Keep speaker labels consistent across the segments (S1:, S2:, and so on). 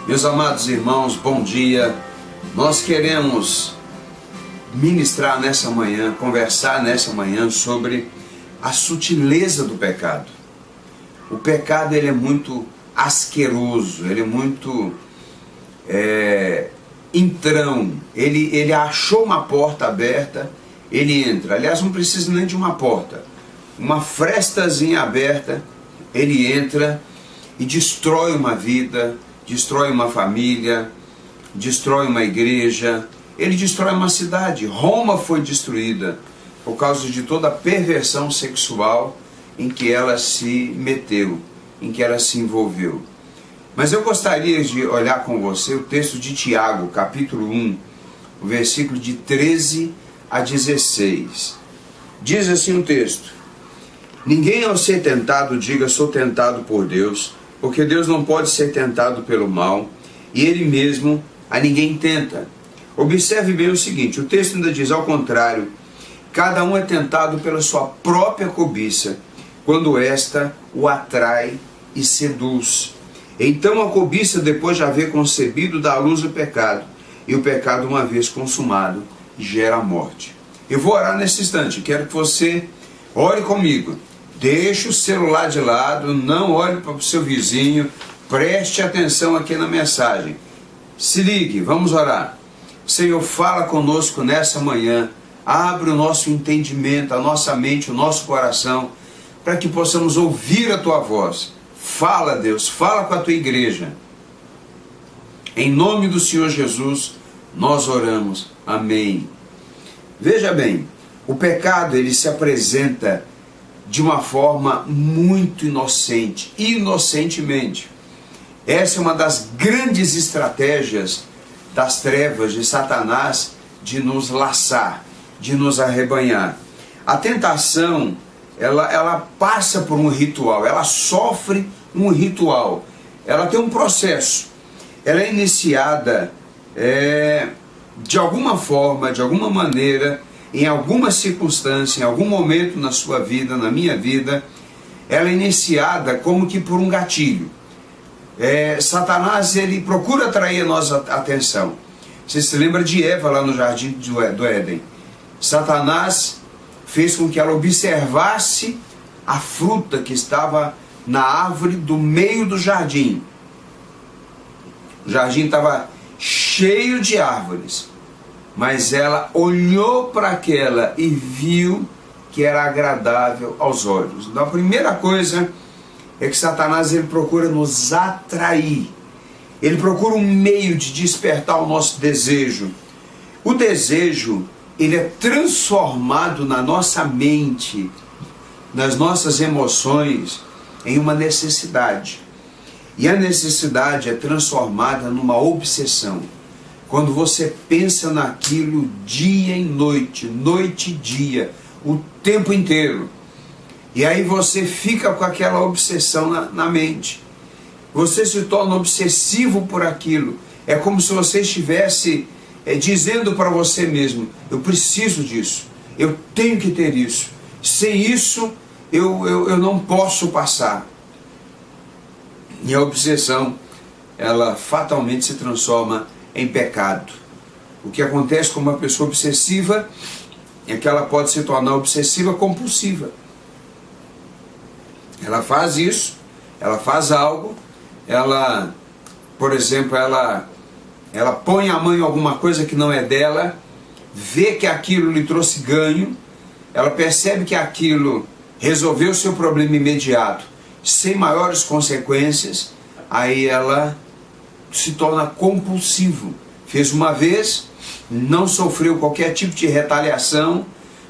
S1: Meus amados irmãos, bom dia. Nós queremos ministrar nessa manhã, conversar nessa manhã sobre a sutileza do pecado. O pecado ele é muito asqueroso, ele é muito entrão. Ele achou uma porta aberta, ele entra. Aliás, não precisa nem de uma porta. Uma frestazinha aberta, ele entra e destrói uma vida, destrói uma família, destrói uma igreja, ele destrói uma cidade. Roma foi destruída por causa de toda a perversão sexual em que ela se meteu, em que ela se envolveu. Mas eu gostaria de olhar com você o texto de Tiago, capítulo 1, o versículo de 13 a 16. Diz assim o texto: ninguém ao ser tentado diga sou tentado por Deus, porque Deus não pode ser tentado pelo mal, e Ele mesmo a ninguém tenta. Observe bem o seguinte, o texto ainda diz ao contrário: cada um é tentado pela sua própria cobiça, quando esta o atrai e seduz. Então a cobiça, depois de haver concebido, dá à luz o pecado, e o pecado, uma vez consumado, gera a morte. Eu vou orar nesse instante, quero que você ore comigo. Deixe o celular de lado, não olhe para o seu vizinho, preste atenção aqui na mensagem. Se ligue, vamos orar. Senhor, fala conosco nessa manhã, abre o nosso entendimento, a nossa mente, o nosso coração, para que possamos ouvir a Tua voz. Fala, Deus, fala com a Tua igreja. Em nome do Senhor Jesus, nós oramos. Amém. Veja bem, o pecado ele se apresenta de uma forma muito inocente, inocentemente. Essa é uma das grandes estratégias das trevas de Satanás de nos laçar, de nos arrebanhar. A tentação, ela passa por um ritual, ela sofre um ritual, ela tem um processo, ela é iniciada de alguma forma, de alguma maneira, em alguma circunstância, em algum momento na sua vida, na minha vida, ela é iniciada como que por um gatilho. Satanás, ele procura atrair a nossa atenção. Você se lembra de Eva lá no jardim do Éden? Satanás fez com que ela observasse a fruta que estava na árvore do meio do jardim. O jardim estava cheio de árvores, mas ela olhou para aquela e viu que era agradável aos olhos. Então a primeira coisa é que Satanás ele procura nos atrair. Ele procura um meio de despertar o nosso desejo. O desejo, ele é transformado na nossa mente, nas nossas emoções, em uma necessidade. E a necessidade é transformada numa obsessão. Quando você pensa naquilo dia e noite, noite e dia, o tempo inteiro. E aí você fica com aquela obsessão na mente. Você se torna obsessivo por aquilo. É como se você estivesse dizendo para você mesmo: eu preciso disso, eu tenho que ter isso. Sem isso, eu não posso passar. E a obsessão, ela fatalmente se transforma em pecado. O que acontece com uma pessoa obsessiva é que ela pode se tornar obsessiva compulsiva. Ela faz isso, ela faz algo, ela, por exemplo, ela põe a mão em alguma coisa que não é dela, vê que aquilo lhe trouxe ganho, ela percebe que aquilo resolveu o seu problema imediato, sem maiores consequências, aí ela se torna compulsivo. Fez uma vez, não sofreu qualquer tipo de retaliação,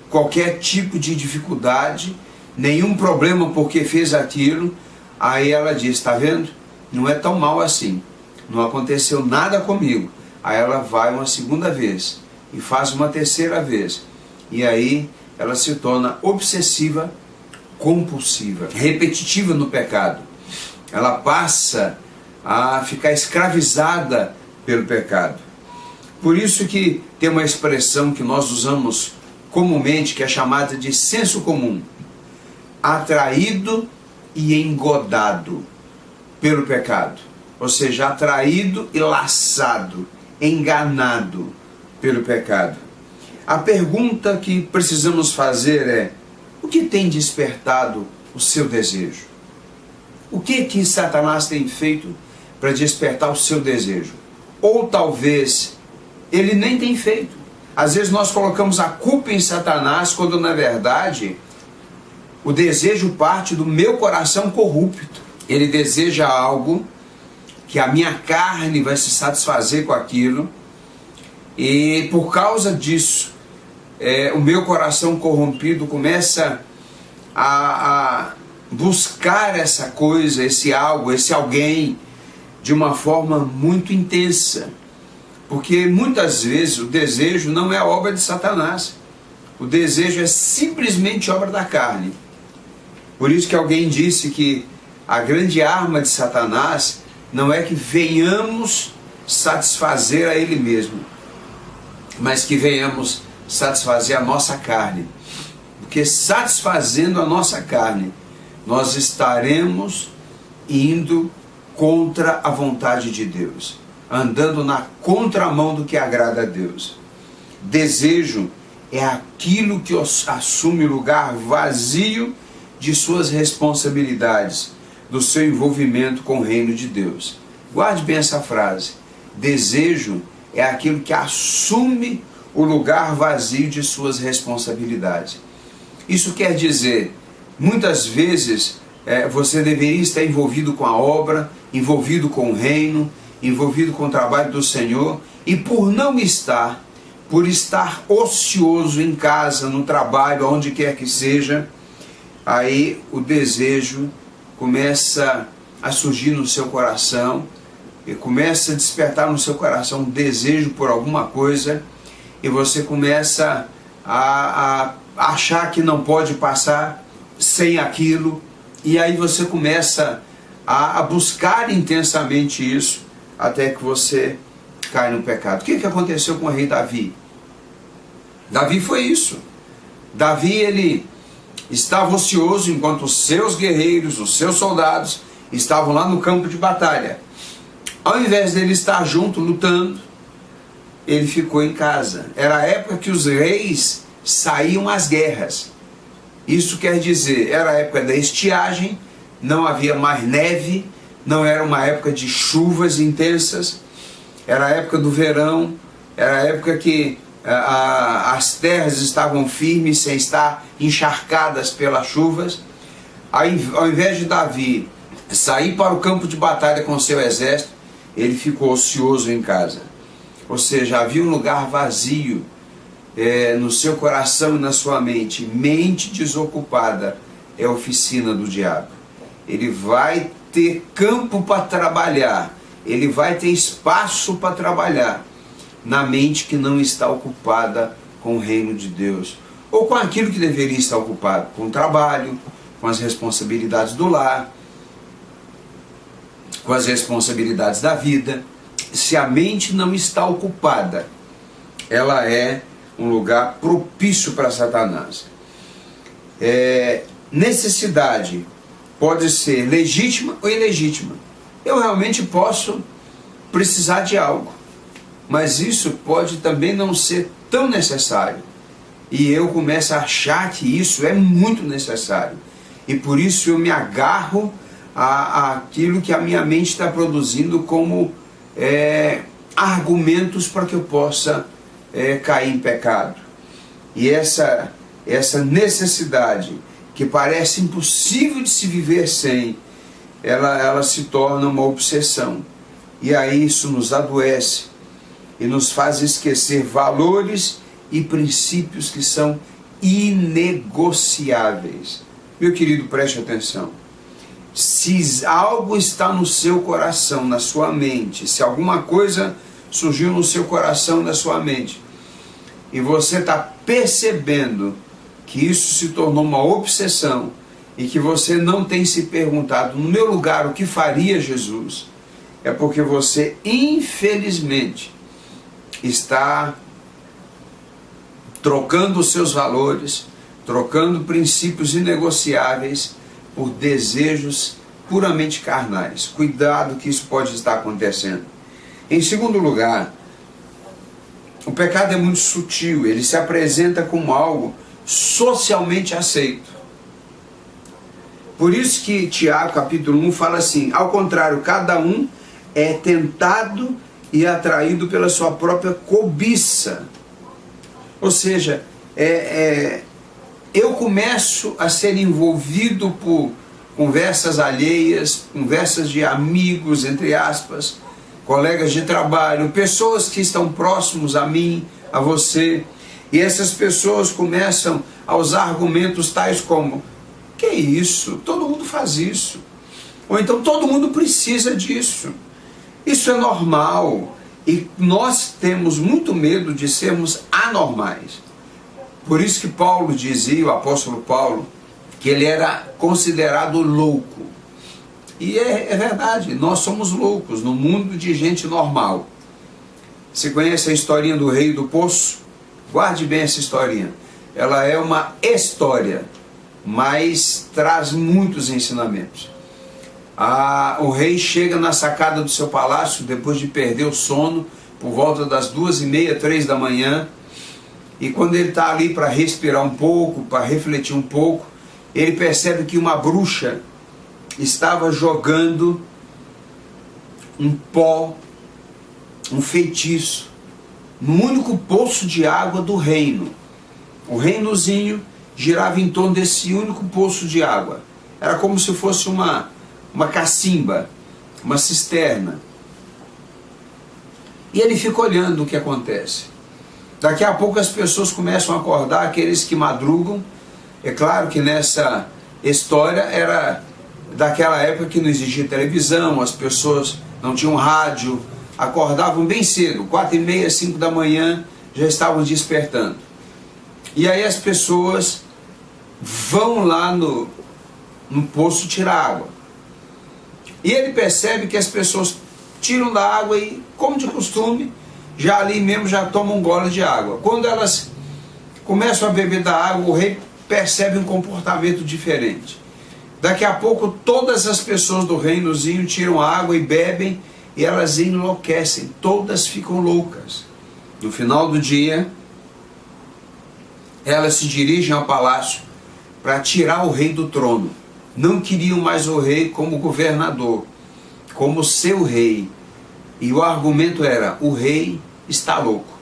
S1: qualquer tipo de dificuldade, nenhum problema porque fez aquilo, aí ela diz: está vendo? Não é tão mal assim, não aconteceu nada comigo. Aí ela vai uma segunda vez e faz uma terceira vez, e aí ela se torna obsessiva, compulsiva, repetitiva no pecado. Ela passa a ficar escravizada pelo pecado. Por isso que tem uma expressão que nós usamos comumente, que é chamada de senso comum: atraído e engodado pelo pecado. ou seja, atraído e laçado, enganado pelo pecado. A pergunta que precisamos fazer é: o que tem despertado o seu desejo? O que Satanás tem feito para despertar o seu desejo? Ou talvez ele nem tem feito. Às vezes nós colocamos a culpa em Satanás, quando na verdade o desejo parte do meu coração corrupto. Ele deseja algo que a minha carne vai se satisfazer com aquilo, e por causa disso o meu coração corrompido começa a buscar essa coisa, esse algo, esse alguém, de uma forma muito intensa. Porque muitas vezes o desejo não é obra de Satanás. O desejo é simplesmente obra da carne. Por isso que alguém disse que a grande arma de Satanás não é que venhamos satisfazer a ele mesmo, mas que venhamos satisfazer a nossa carne. Porque satisfazendo a nossa carne, nós estaremos indo contra a vontade de Deus, andando na contramão do que agrada a Deus. Desejo é aquilo que assume o lugar vazio de suas responsabilidades, do seu envolvimento com o reino de Deus. Guarde bem essa frase. Desejo é aquilo que assume o lugar vazio de suas responsabilidades. Isso quer dizer, muitas vezes você deveria estar envolvido com a obra, envolvido com o reino, envolvido com o trabalho do Senhor, e por não estar, por estar ocioso em casa, no trabalho, onde quer que seja, aí o desejo começa a surgir no seu coração, e começa a despertar no seu coração um desejo por alguma coisa, e você começa a achar que não pode passar sem aquilo, e aí você começa a buscar intensamente isso, até que você cai no pecado. O que aconteceu com o rei Davi? Davi foi isso. Davi, ele estava ocioso enquanto os seus guerreiros, os seus soldados, estavam lá no campo de batalha. Ao invés dele estar junto, lutando, ele ficou em casa. Era a época que os reis saíam às guerras. Isso quer dizer, era a época da estiagem, não havia mais neve, não era uma época de chuvas intensas, era a época do verão, era a época que as terras estavam firmes, sem estar encharcadas pelas chuvas. Ao invés de Davi sair para o campo de batalha com seu exército, ele ficou ocioso em casa. Ou seja, havia um lugar vazio no seu coração e na sua mente. Mente desocupada é a oficina do diabo. Ele vai ter campo para trabalhar, ele vai ter espaço para trabalhar na mente que não está ocupada com o reino de Deus, ou com aquilo que deveria estar ocupado, com o trabalho, com as responsabilidades do lar, com as responsabilidades da vida. Se a mente não está ocupada, ela é um lugar propício para Satanás. Necessidade pode ser legítima ou ilegítima. Eu realmente posso precisar de algo, mas isso pode também não ser tão necessário. E eu começo a achar que isso é muito necessário. E por isso eu me agarro àquilo que a minha mente está produzindo como argumentos para que eu possa cair em pecado. E essa necessidade, que parece impossível de se viver sem, ela se torna uma obsessão. E aí isso nos adoece e nos faz esquecer valores e princípios que são inegociáveis. Meu querido, preste atenção. Se algo está no seu coração, na sua mente, se alguma coisa surgiu no seu coração, na sua mente, e você está percebendo que isso se tornou uma obsessão, e que você não tem se perguntado, no meu lugar, o que faria Jesus, é porque você, infelizmente, está trocando os seus valores, trocando princípios inegociáveis por desejos puramente carnais. Cuidado que isso pode estar acontecendo. Em segundo lugar, o pecado é muito sutil, ele se apresenta como algo socialmente aceito. Por isso que Tiago, capítulo 1, fala assim: ao contrário, cada um é tentado e atraído pela sua própria cobiça. Ou seja, eu começo a ser envolvido por conversas alheias, conversas de amigos, entre aspas, colegas de trabalho, pessoas que estão próximos a mim, a você, e essas pessoas começam a usar argumentos tais como: que isso? Todo mundo faz isso. Ou então todo mundo precisa disso. Isso é normal. E nós temos muito medo de sermos anormais. Por isso que Paulo dizia, o apóstolo Paulo, que ele era considerado louco. E é verdade, nós somos loucos no mundo de gente normal. Você conhece a historinha do rei do poço? Guarde bem essa historinha. Ela é uma história, mas traz muitos ensinamentos. O rei chega na sacada do seu palácio depois de perder o sono, por volta das 2h30, 3 da manhã, e quando ele está ali para respirar um pouco, para refletir um pouco, ele percebe que uma bruxa estava jogando um pó, um feitiço, no único poço de água do reino. O reinozinho girava em torno desse único poço de água. Era como se fosse uma cacimba, uma cisterna. E ele fica olhando o que acontece. Daqui a pouco as pessoas começam a acordar, aqueles que madrugam. É claro que nessa história era daquela época que não existia televisão, as pessoas não tinham rádio, acordavam bem cedo, 4h30, 5 da manhã, já estavam despertando. E aí as pessoas vão lá no poço tirar água. E ele percebe que as pessoas tiram da água e, como de costume, já ali mesmo já tomam um gole de água. Quando elas começam a beber da água, o rei percebe um comportamento diferente. Daqui a pouco todas as pessoas do reinozinho tiram água e bebem, e elas enlouquecem, todas ficam loucas. No final do dia, elas se dirigem ao palácio para tirar o rei do trono. Não queriam mais o rei como governador, como seu rei. E o argumento era: o rei está louco.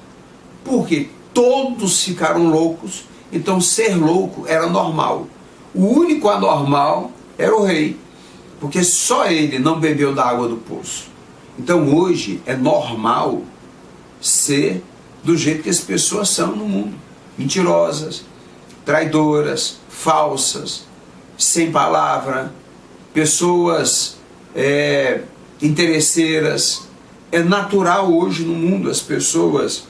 S1: Porque todos ficaram loucos, então ser louco era normal. O único anormal era o rei, porque só ele não bebeu da água do poço. Então hoje é normal ser do jeito que as pessoas são no mundo: mentirosas, traidoras, falsas, sem palavra, pessoas interesseiras. É natural hoje no mundo as pessoas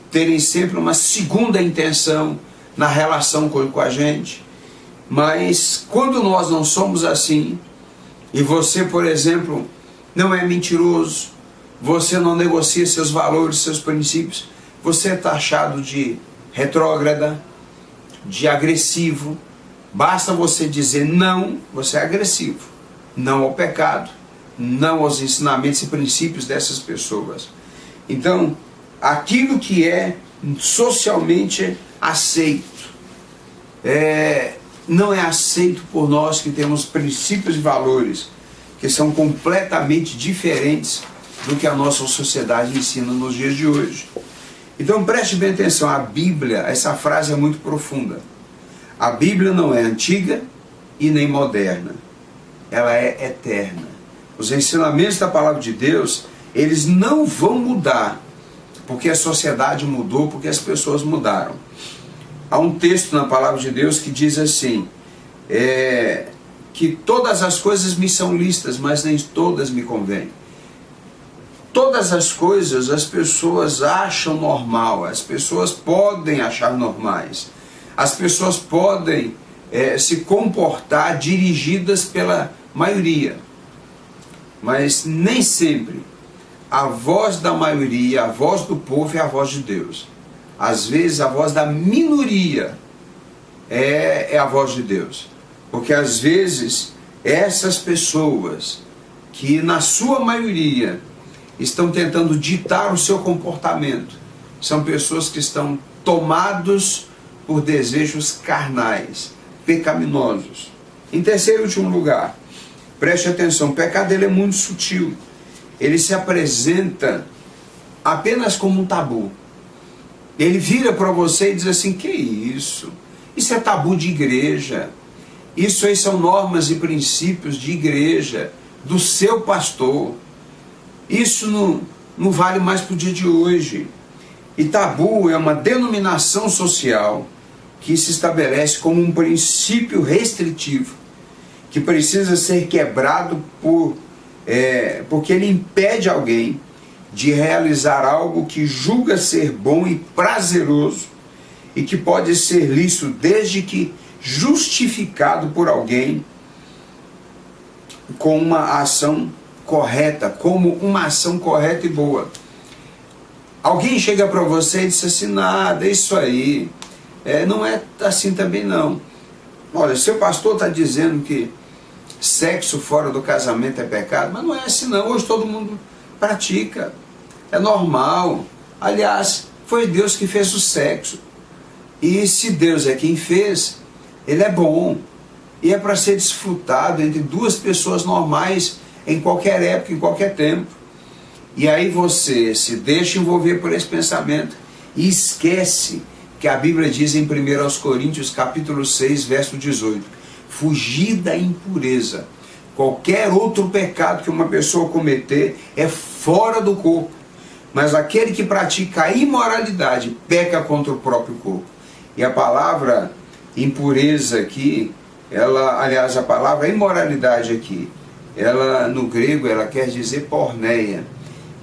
S1: terem sempre uma segunda intenção na relação com a gente. Mas quando nós não somos assim, e você, por exemplo, não é mentiroso, você não negocia seus valores, seus princípios, você é taxado de retrógrada, de agressivo. Basta você dizer não, você é agressivo. Não ao pecado, não aos ensinamentos e princípios dessas pessoas. Então, aquilo que é socialmente aceito, não é aceito por nós que temos princípios e valores que são completamente diferentes do que a nossa sociedade ensina nos dias de hoje. Então preste bem atenção, a Bíblia, essa frase é muito profunda. A Bíblia não é antiga e nem moderna, ela é eterna. Os ensinamentos da palavra de Deus, eles não vão mudar, porque a sociedade mudou, porque as pessoas mudaram. Há um texto na palavra de Deus que diz assim, que todas as coisas me são lícitas, mas nem todas me convêm. Todas as coisas as pessoas acham normal, as pessoas podem achar normais, as pessoas podem se comportar dirigidas pela maioria, mas nem sempre a voz da maioria, a voz do povo é a voz de Deus. Às vezes a voz da minoria é a voz de Deus, porque às vezes Essas pessoas que na sua maioria estão tentando ditar o seu comportamento, são pessoas que estão tomados por desejos carnais, pecaminosos. Em terceiro e último lugar, preste atenção, o pecado ele é muito sutil. Ele se apresenta apenas como um tabu. Ele vira para você e diz assim, que isso? Isso é tabu de igreja. Isso aí são normas e princípios de igreja, do seu pastor. Isso não vale mais para o dia de hoje. E tabu é uma denominação social que se estabelece como um princípio restritivo, que precisa ser quebrado porque ele impede alguém de realizar algo que julga ser bom e prazeroso e que pode ser lícito desde que justificado por alguém com uma ação correta, como uma ação correta e boa. Alguém chega para você e diz assim, nada, isso aí, não é assim também não. Olha, seu pastor está dizendo que sexo fora do casamento é pecado, mas não é assim não, hoje todo mundo pratica, é normal. Aliás, foi Deus que fez o sexo, e se Deus é quem fez, ele é bom, e é para ser desfrutado entre duas pessoas normais, em qualquer época, em qualquer tempo. E aí você se deixa envolver por esse pensamento e esquece que a Bíblia diz em 1 Coríntios capítulo 6, verso 18, fugir da impureza. Qualquer outro pecado que uma pessoa cometer é fora do corpo, mas aquele que pratica a imoralidade peca contra o próprio corpo. E a palavra impureza aqui, aliás, a palavra imoralidade aqui, ela no grego ela quer dizer porneia.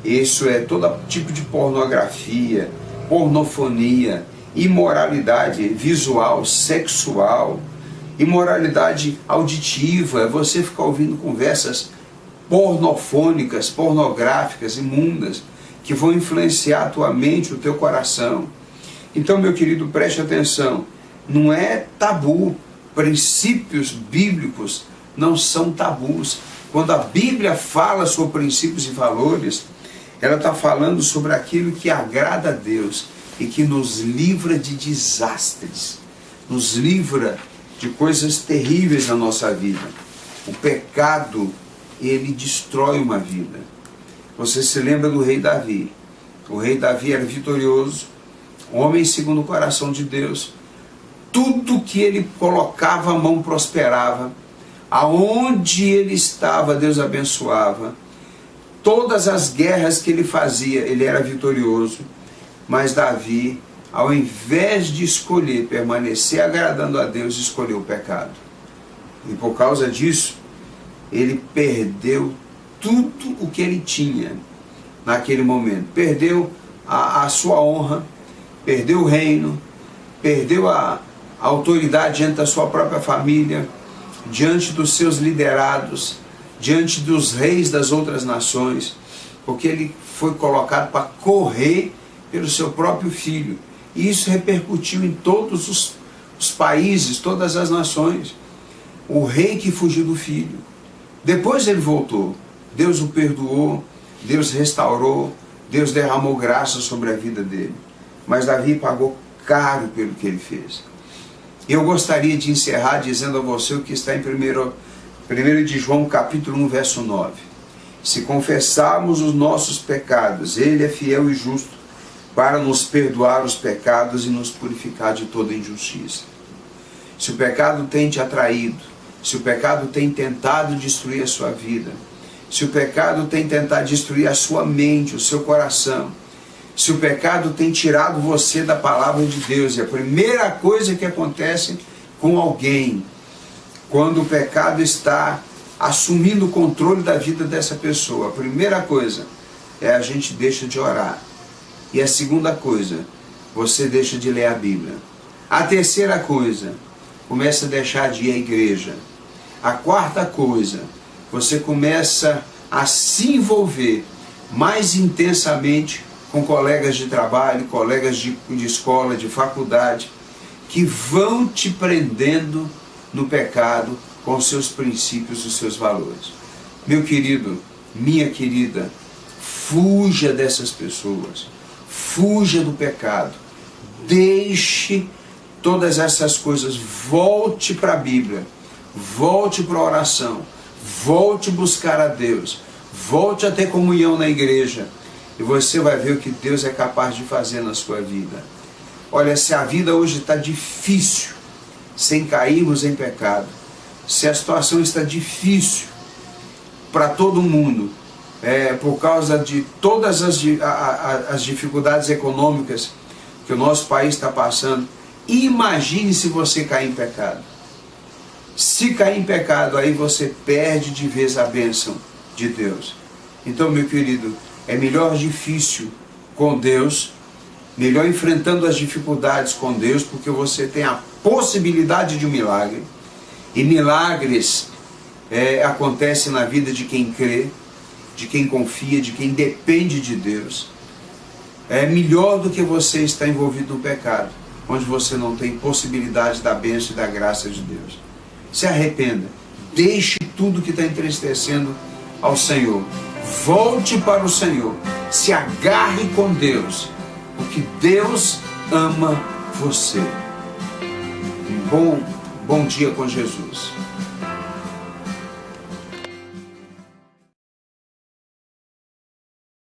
S1: Isso é todo tipo de pornografia, pornofonia, imoralidade visual, sexual, imoralidade auditiva, é você ficar ouvindo conversas pornofônicas, pornográficas, imundas, que vão influenciar a tua mente, o teu coração. Então, meu querido, preste atenção, não é tabu, princípios bíblicos não são tabus. Quando a Bíblia fala sobre princípios e valores, ela está falando sobre aquilo que agrada a Deus e que nos livra de desastres, nos livra de coisas terríveis na nossa vida. O pecado, ele destrói uma vida. Você se lembra do rei Davi. O rei Davi era vitorioso, homem segundo o coração de Deus. Tudo que ele colocava a mão prosperava. Aonde ele estava, Deus abençoava. Todas as guerras que ele fazia, ele era vitorioso. Mas Davi, ao invés de escolher permanecer agradando a Deus, escolheu o pecado. E por causa disso, ele perdeu tudo o que ele tinha naquele momento. Perdeu a sua honra, perdeu o reino, perdeu a autoridade diante da sua própria família, diante dos seus liderados, diante dos reis das outras nações, porque ele foi colocado para correr pelo seu próprio filho. E isso repercutiu em todos os países, todas as nações. O rei que fugiu do filho. Depois ele voltou. Deus o perdoou, Deus restaurou, Deus derramou graça sobre a vida dele. Mas Davi pagou caro pelo que ele fez. Eu gostaria de encerrar dizendo a você o que está em 1 de João capítulo 1, verso 9. Se confessarmos os nossos pecados, Ele é fiel e justo para nos perdoar os pecados e nos purificar de toda injustiça. Se o pecado tem te atraído, se o pecado tem tentado destruir a sua vida, se o pecado tem tentado destruir a sua mente, o seu coração, se o pecado tem tirado você da palavra de Deus, e a primeira coisa que acontece com alguém, quando o pecado está assumindo o controle da vida dessa pessoa, a primeira coisa é a gente deixa de orar. E a segunda coisa, você deixa de ler a Bíblia. A terceira coisa, começa a deixar de ir à igreja. A quarta coisa, você começa a se envolver mais intensamente com colegas de trabalho, colegas de escola, de faculdade, que vão te prendendo no pecado com os seus princípios e os seus valores. Meu querido, minha querida, fuja dessas pessoas, fuja do pecado, deixe todas essas coisas, volte para a Bíblia, volte para a oração, volte buscar a Deus, volte a ter comunhão na igreja, e você vai ver o que Deus é capaz de fazer na sua vida. Olha, se a vida hoje está difícil, sem cairmos em pecado, se a situação está difícil para todo mundo, por causa de todas as dificuldades econômicas que o nosso país está passando, imagine se você cair em pecado. Se cair em pecado, aí você perde de vez a bênção de Deus. Então, meu querido, é melhor difícil com Deus, melhor enfrentando as dificuldades com Deus, porque você tem a possibilidade de um milagre, e milagres acontecem na vida de quem crê, de quem confia, de quem depende de Deus. É melhor do que você estar envolvido no pecado, onde você não tem possibilidade da bênção e da graça de Deus. Se arrependa, deixe tudo que está entristecendo ao Senhor, volte para o Senhor, se agarre com Deus, porque Deus ama você. Um bom dia com Jesus.